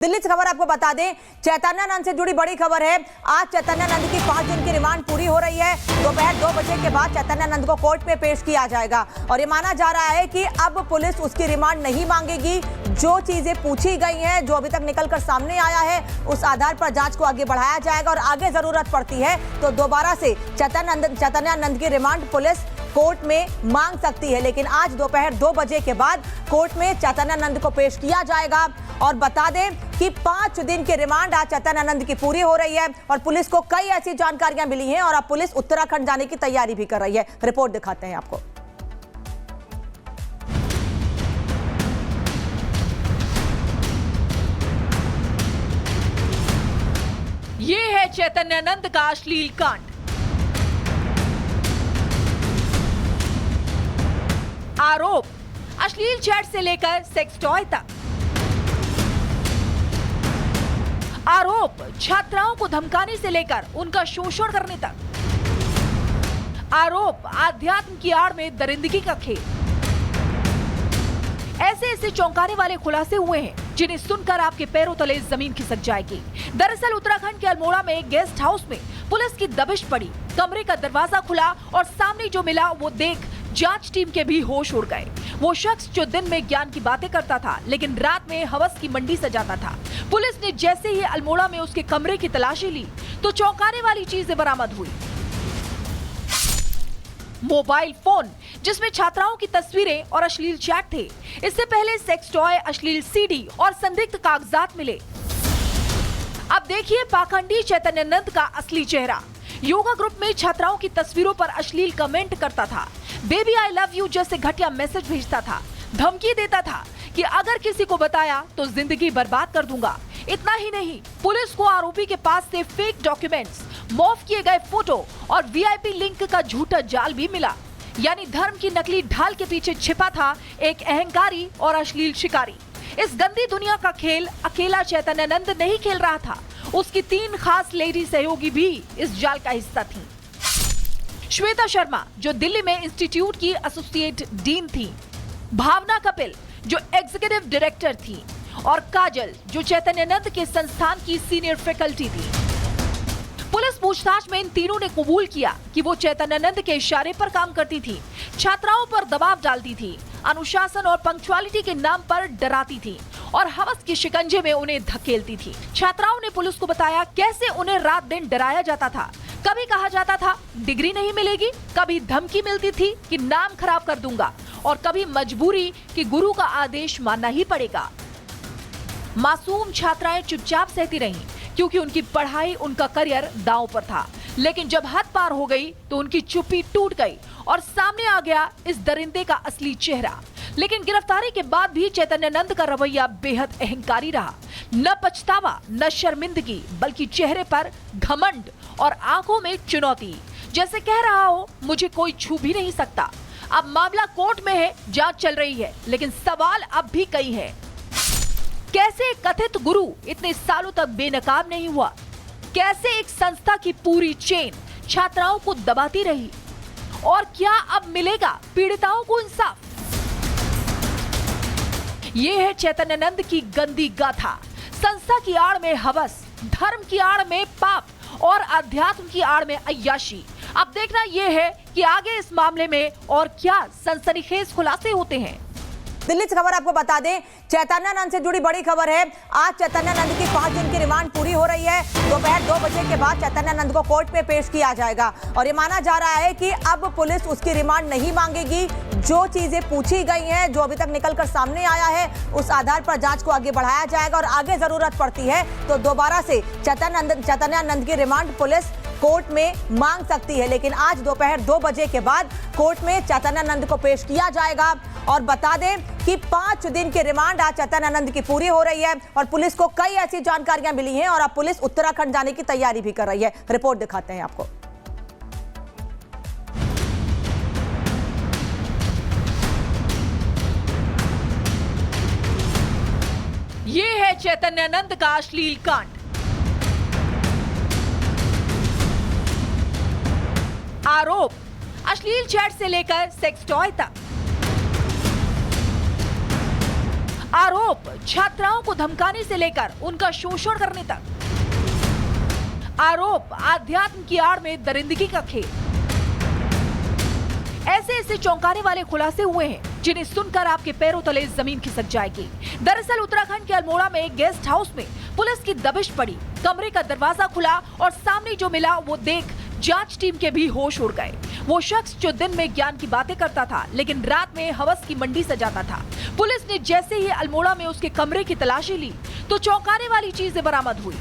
दिल्ली से खबर आपको बता दें, चैतन्यानंद से जुड़ी बड़ी खबर है। आज चैतन्यानंद की 5 दिन की रिमांड पूरी हो रही है। दोपहर 2 बजे के बाद चैतन्यानंद को कोर्ट में पेश किया जाएगा और ये माना जा रहा है कि अब पुलिस उसकी रिमांड नहीं मांगेगी। जो चीजें पूछी गई हैं, जो अभी तक निकलकर सामने आया है, उस आधार पर जांच को आगे बढ़ाया जाएगा और आगे जरूरत पड़ती है तो दोबारा से चैतन्यानंद की रिमांड पुलिस कोर्ट में मांग सकती है। लेकिन आज दोपहर 2 बजे के बाद कोर्ट में चैतन्यानंद को पेश किया जाएगा। और बता दें कि 5 दिन की रिमांड आज चैतन्यानंद की पूरी हो रही है और पुलिस को कई ऐसी जानकारियां मिली हैं और अब पुलिस उत्तराखंड जाने की तैयारी भी कर रही है। रिपोर्ट दिखाते हैं आपको। ये है चैतन्यानंद का अश्लील कांड। आरोप अश्लील चैट से लेकर सेक्स टॉय तक। आरोप छात्राओं को धमकाने से लेकर उनका शोषण करने तक। आरोप आध्यात्म की आड़ में दरिंदगी का खेल। ऐसे चौंकाने वाले खुलासे हुए हैं जिन्हें सुनकर आपके पैरों तले जमीन खिसक जाएगी। दरअसल उत्तराखंड के अल्मोड़ा में गेस्ट हाउस में पुलिस की दबिश पड़ी। कमरे का दरवाजा खुला और सामने जो मिला वो देख जांच टीम के भी होश उड़ गए। वो शख्स जो दिन में ज्ञान की बातें करता था लेकिन रात में हवस की मंडी सजाता था। पुलिस ने जैसे ही अल्मोड़ा में उसके कमरे की तलाशी ली तो चौंकाने वाली चीजें बरामद हुई। मोबाइल फोन जिसमें छात्राओं की तस्वीरें और अश्लील चैट थे। इससे पहले सेक्स टॉय, अश्लील सीडी और संदिग्ध कागजात मिले। अब देखिए पाखंडी चैतन्यानंद का असली चेहरा। योगा ग्रुप में छात्राओं की तस्वीरों पर अश्लील कमेंट करता था। बेबी आई लव यू जैसे घटिया मैसेज भेजता था। धमकी देता था कि अगर किसी को बताया तो जिंदगी बर्बाद कर दूंगा। इतना ही नहीं, पुलिस को आरोपी के पास से फेक डॉक्यूमेंट्स, मॉर्फ किए गए फोटो और वीआईपी लिंक का झूठा जाल भी मिला। यानी धर्म की नकली ढाल के पीछे छिपा था एक अहंकारी और अश्लील शिकारी। इस गंदी दुनिया का खेल अकेला चैतन्यानंद नहीं खेल रहा था, उसकी 3 खास लेडी सहयोगी भी इस जाल का हिस्सा थीं। श्वेता शर्मा जो दिल्ली में इंस्टीट्यूट की एसोसिएट डीन थी, भावना कपिल जो एग्जीक्यूटिव डायरेक्टर थी और काजल जो चैतन्यानंद के संस्थान की सीनियर फैकल्टी थी। पुलिस पूछताछ में इन तीनों ने कबूल किया कि वो चैतन्यानंद के इशारे पर काम करती थी, छात्राओं पर दबाव डालती थी, अनुशासन और पंक्चुअलिटी के नाम पर डराती थी और हवस के शिकंजे में उन्हें धकेलती थी। छात्राओं ने पुलिस को बताया कैसे उन्हें रात दिन डराया जाता था। कभी कहा जाता था डिग्री नहीं मिलेगी, कभी धमकी मिलती थी कि नाम खराब कर दूंगा और कभी मजबूरी कि गुरु का आदेश मानना ही पड़ेगा। मासूम छात्राएं चुपचाप सहती रहीं क्योंकि उनकी पढ़ाई, उनका करियर दांव पर था। लेकिन जब हद पार हो गई तो उनकी चुप्पी टूट गई और सामने आ गया इस दरिंदे का असली चेहरा। लेकिन गिरफ्तारी के बाद भी चैतन्यानंद का रवैया बेहद अहंकारी रहा। न पछतावा, न शर्मिंदगी, बल्कि चेहरे पर घमंड और आंखों में चुनौती, जैसे कह रहा हो मुझे कोई छू भी नहीं सकता। अब मामला कोर्ट में है, जांच चल रही है, लेकिन सवाल अब भी कई है। कैसे कथित गुरु इतने सालों तक बेनकाब नहीं हुआ? कैसे एक संस्था की पूरी चेन छात्राओं को दबाती रही? और क्या अब मिलेगा पीड़िताओं को इंसाफ? ये है चैतन्यानंद की गंदी गाथा। संस्था की आड़ में हवस, धर्म की आड़ में पाप और अध्यात्म की आड़ में अय्याशी। अब देखना यह है कि आगे इस मामले में और क्या सनसनीखेज खुलासे होते हैं। दिल्ली से खबर आपको बता दें, चैतन्यानंद से जुड़ी बड़ी खबर है। आज चैतन्यानंद की 5 दिन की रिमांड पूरी हो रही है। दोपहर 2 बजे के बाद चैतन्यानंद को कोर्ट में पेश किया जाएगा और ये माना जा रहा है कि अब पुलिस उसकी रिमांड नहीं मांगेगी। जो चीजें पूछी गई हैं, जो अभी तक निकलकर सामने आया है, उस आधार पर जांच को आगे बढ़ाया जाएगा और आगे जरूरत पड़ती है तो दोबारा से चैतन्यानंद की रिमांड पुलिस कोर्ट में मांग सकती है। लेकिन आज दोपहर 2 बजे के बाद कोर्ट में चैतन्यानंद को पेश किया जाएगा और बता दें कि 5 दिन की रिमांड आज चैतन्यानंद की पूरी हो रही है और पुलिस को कई ऐसी जानकारियां मिली हैं और अब पुलिस उत्तराखंड जाने की तैयारी भी कर रही है। रिपोर्ट दिखाते हैं आपको। ये है चैतन्यानंद का अश्लील कांड। आरोप अश्लील चैट से लेकर सेक्स टॉय तक। आरोप छात्राओं को धमकाने से लेकर उनका शोषण करने तक। आरोप आध्यात्म की आड़ में दरिंदगी का खेल। ऐसे चौंकाने वाले खुलासे हुए हैं जिन्हें सुनकर आपके पैरों तले जमीन खिसक जाएगी। दरअसल उत्तराखंड के अल्मोड़ा में एक गेस्ट हाउस में पुलिस की दबिश पड़ी। कमरे का दरवाजा खुला और सामने जो मिला वो देख जांच टीम के भी होश उड़ गए। वो शख्स जो दिन में ज्ञान की बातें करता था लेकिन रात में हवस की मंडी सजाता था। पुलिस ने जैसे ही अल्मोड़ा में उसके कमरे की तलाशी ली तो चौंकाने वाली चीजें बरामद हुई।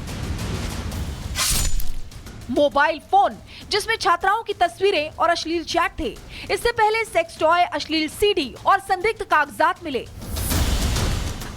मोबाइल फोन जिसमें छात्राओं की तस्वीरें और अश्लील चैट थे। इससे पहले सेक्स टॉय, अश्लील सीडी और संदिग्ध कागजात मिले।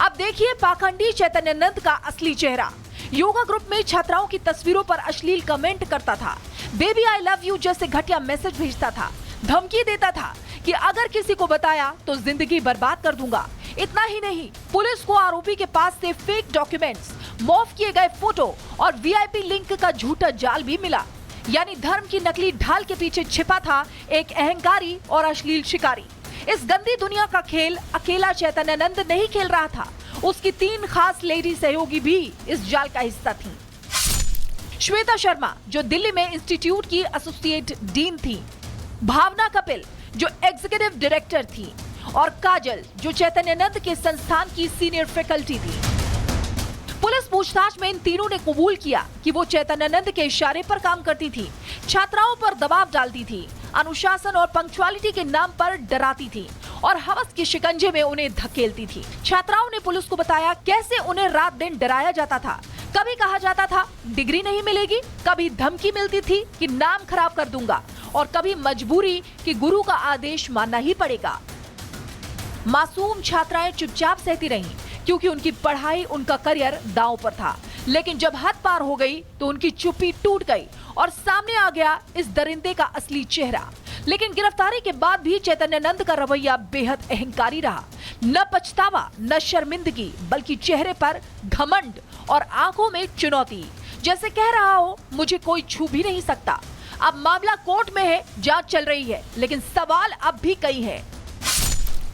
अब देखिए पाखंडी चैतन्यानंद का असली चेहरा। योगा ग्रुप में छात्राओं की तस्वीरों पर अश्लील कमेंट करता था, बेबी आई लव यू जैसे घटिया मैसेज भेजता था, धमकी देता था कि अगर किसी को बताया तो जिंदगी बर्बाद कर दूंगा। इतना ही नहीं, पुलिस को आरोपी के पास से फेक डॉक्यूमेंट्स, मॉर्फ किए गए फोटो और वीआईपी लिंक का झूठा जाल भी मिला। यानी धर्म की नकली ढाल के पीछे छिपा था एक अहंकारी और अश्लील शिकारी। इस गंदी दुनिया का खेल अकेला चैतन्यानंद नहीं खेल रहा था, उसकी 3 खास लेडी सहयोगी भी इस जाल का हिस्सा थीं। श्वेता शर्मा जो दिल्ली में इंस्टीट्यूट की एसोसिएट डीन थी, भावना कपिल जो एग्जीक्यूटिव डायरेक्टर थी और काजल जो चैतन्यानंद के संस्थान की सीनियर फैकल्टी थी। पुलिस पूछताछ में इन तीनों ने कबूल किया कि वो चैतन्यानंद के इशारे पर काम करती थी, छात्राओं पर दबाव डालती थी, अनुशासन और पंक्चुअलिटी के नाम पर डराती थी और हवस के शिकंजे में उन्हें धकेलती थी। छात्राओं ने पुलिस को बताया कैसे उन्हें रात दिन डराया जाता था। कभी कहा जाता था डिग्री नहीं मिलेगी, कभी धमकी मिलती थी कि नाम खराब कर दूंगा और कभी मजबूरी कि गुरु का आदेश मानना ही पड़ेगा। मासूम छात्राएं चुपचाप सहती रहीं क्योंकि उनकी पढ़ाई, उनका करियर दांव पर था। लेकिन जब हद पार हो गई तो उनकी चुप्पी टूट गई और सामने आ गया इस दरिंदे का असली चेहरा। लेकिन गिरफ्तारी के बाद भी चैतन्यानंद का रवैया बेहद अहंकारी रहा। न पछतावा, न शर्मिंदगी, बल्कि चेहरे पर घमंड और आंखों में चुनौती, जैसे कह रहा हो मुझे कोई छू भी नहीं सकता। अब मामला कोर्ट में है, जांच चल रही है, लेकिन सवाल अब भी कई है।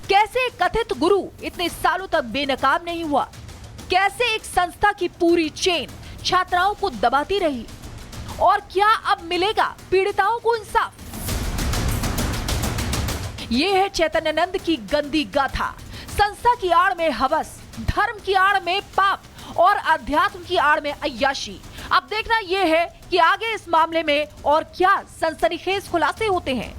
कैसे एक कथित गुरु इतने सालों तक बेनकाब नहीं हुआ? कैसे एक संस्था की पूरी चेन छात्राओं को दबाती रही? और क्या अब मिलेगा पीड़िताओं को इंसाफ? ये है चैतन्यानंद की गंदी गाथा। संस्था की आड़ में हवस, धर्म की आड़ में पाप और अध्यात्म की आड़ में अय्याशी। अब देखना यह है कि आगे इस मामले में और क्या सनसनीखेज खुलासे होते हैं।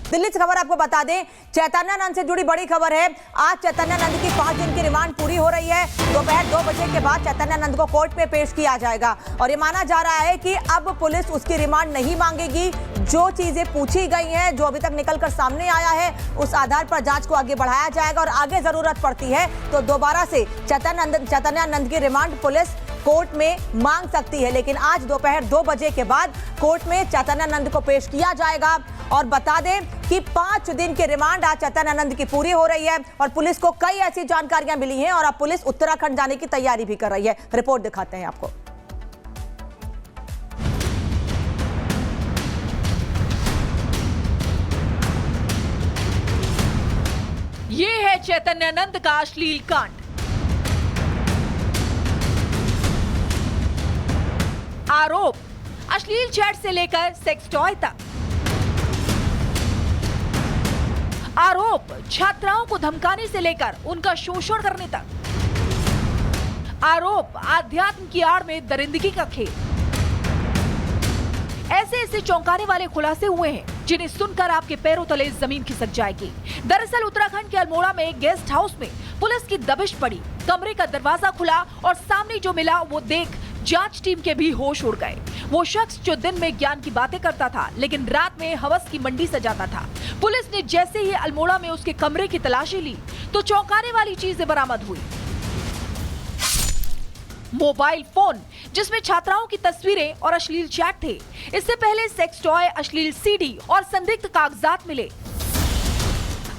दिल्ली से खबर आपको बता दें, चैतन्यानंद से जुड़ी बड़ी खबर है। आज चैतन्यानंद की 5 दिन की रिमांड पूरी हो रही है। दोपहर 2 बजे के बाद चैतन्यानंद को कोर्ट में पेश किया जाएगा और ये माना जा रहा है कि अब पुलिस उसकी रिमांड नहीं मांगेगी। जो चीजें पूछी गई हैं, जो अभी तक निकलकर सामने आया है, उस आधार पर जांच को आगे बढ़ाया जाएगा और आगे जरूरत पड़ती है तो दोबारा से चैतन्यानंद की रिमांड पुलिस कोर्ट में मांग सकती है। लेकिन आज दोपहर 2 बजे के बाद कोर्ट में चैतन्यानंद को पेश किया जाएगा। और बता दें कि 5 दिन की रिमांड आज चैतन्यानंद की पूरी हो रही है और पुलिस को कई ऐसी जानकारियां मिली हैं और अब पुलिस उत्तराखंड जाने की तैयारी भी कर रही है। रिपोर्ट दिखाते हैं आपको। ये है चैतन्यानंद का अश्लील कांड। आरोप अश्लील चैट से लेकर सेक्स टॉय तक। आरोप छात्राओं को धमकाने से लेकर उनका शोषण करने तक। आरोप आध्यात्म की आड़ में दरिंदगी का खेल। ऐसे चौंकाने वाले खुलासे हुए हैं जिन्हें सुनकर आपके पैरों तले जमीन खिसक जाएगी। दरअसल उत्तराखंड के अल्मोड़ा में एक गेस्ट हाउस में पुलिस की दबिश पड़ी। कमरे का दरवाजा खुला और सामने जो मिला वो देख जांच टीम के भी होश उड़ गए। वो शख्स जो दिन में ज्ञान की बातें करता था लेकिन रात में हवस की मंडी सजाता था। पुलिस ने जैसे ही अल्मोड़ा में उसके कमरे की तलाशी ली तो चौंकाने वाली चीजें बरामद हुई। मोबाइल फोन जिसमें छात्राओं की तस्वीरें और अश्लील चैट थे। इससे पहले सेक्स टॉय, अश्लील सीडी और संदिग्ध कागजात मिले।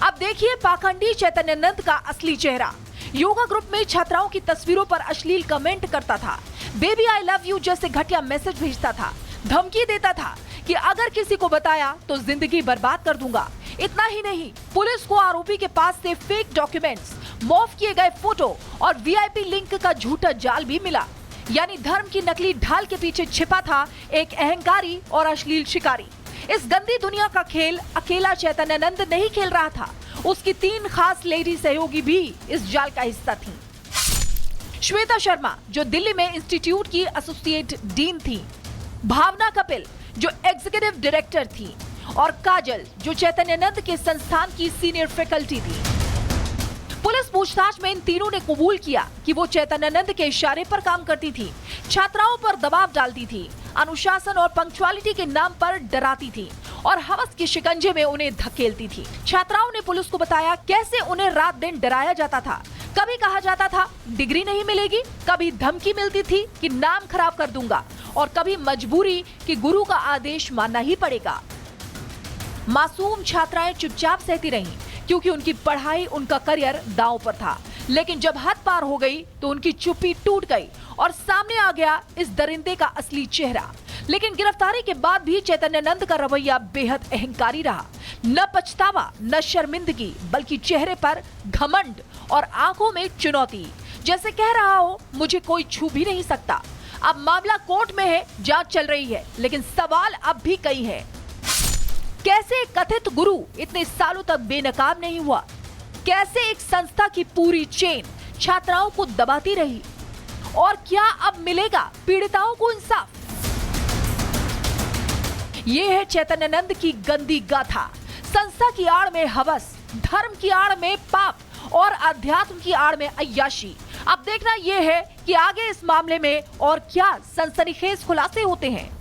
अब देखिए पाखंडी चैतन्यानंद का असली चेहरा। योगा ग्रुप में छात्राओं की तस्वीरों पर अश्लील कमेंट करता था, बेबी आई लव यू जैसे घटिया मैसेज भेजता था, धमकी देता था कि अगर किसी को बताया तो जिंदगी बर्बाद कर दूंगा। इतना ही नहीं, पुलिस को आरोपी के पास से फेक डॉक्यूमेंट्स, मॉर्फ किए गए फोटो और वीआईपी लिंक का झूठा जाल भी मिला। यानी धर्म की नकली ढाल के पीछे छिपा था एक अहंकारी और अश्लील शिकारी। इस गंदी दुनिया का खेल अकेला चैतन्यानंद नहीं खेल रहा था, उसकी 3 खास लेडी सहयोगी भी इस जाल का हिस्सा थीं। श्वेता शर्मा, जो दिल्ली में इंस्टीट्यूट की एसोसिएट डीन थी, भावना कपिल, जो एग्जीक्यूटिव डायरेक्टर थी, और काजल, जो चैतन्यानंद के संस्थान की सीनियर फैकल्टी थी। पुलिस पूछताछ में इन तीनों ने कबूल किया कि वो चैतन्यानंद के इशारे पर काम करती थी, छात्राओं पर दबाव डालती थी, अनुशासन और पंक्चुअलिटी के नाम पर डराती थी और हवस के शिकंजे में उन्हें धकेलती थी। छात्राओं ने पुलिस को बताया कैसे उन्हें रात दिन डराया जाता था। कभी कहा जाता था डिग्री नहीं मिलेगी, कभी धमकी मिलती थी कि नाम खराब कर दूंगा, और कभी मजबूरी कि गुरु का आदेश मानना ही पड़ेगा। मासूम छात्राएं चुपचाप सहती रहीं क्योंकि उनकी पढ़ाई, उनका करियर दांव पर था। लेकिन जब हद पार हो गई तो उनकी चुप्पी टूट गई और सामने आ गया इस दरिंदे का असली चेहरा। लेकिन गिरफ्तारी के बाद भी चैतन्यानंद का रवैया बेहद अहंकारी रहा। न पछतावा, न शर्मिंदगी, बल्कि चेहरे पर घमंड और आंखों में चुनौती, जैसे कह रहा हो मुझे कोई छू भी नहीं सकता। अब मामला कोर्ट में है, जांच चल रही है, लेकिन सवाल अब भी कई है। कैसे कथित गुरु इतने सालों तक बेनकाब नहीं हुआ? कैसे एक संस्था की पूरी चेन छात्राओं को दबाती रही? और क्या अब मिलेगा पीड़िताओं को इंसाफ? ये है चैतन्यानंद की गंदी गाथा। संस्था की आड़ में हवस, धर्म की आड़ में पाप और अध्यात्म की आड़ में अय्याशी। अब देखना यह है कि आगे इस मामले में और क्या सनसनीखेज खुलासे होते हैं।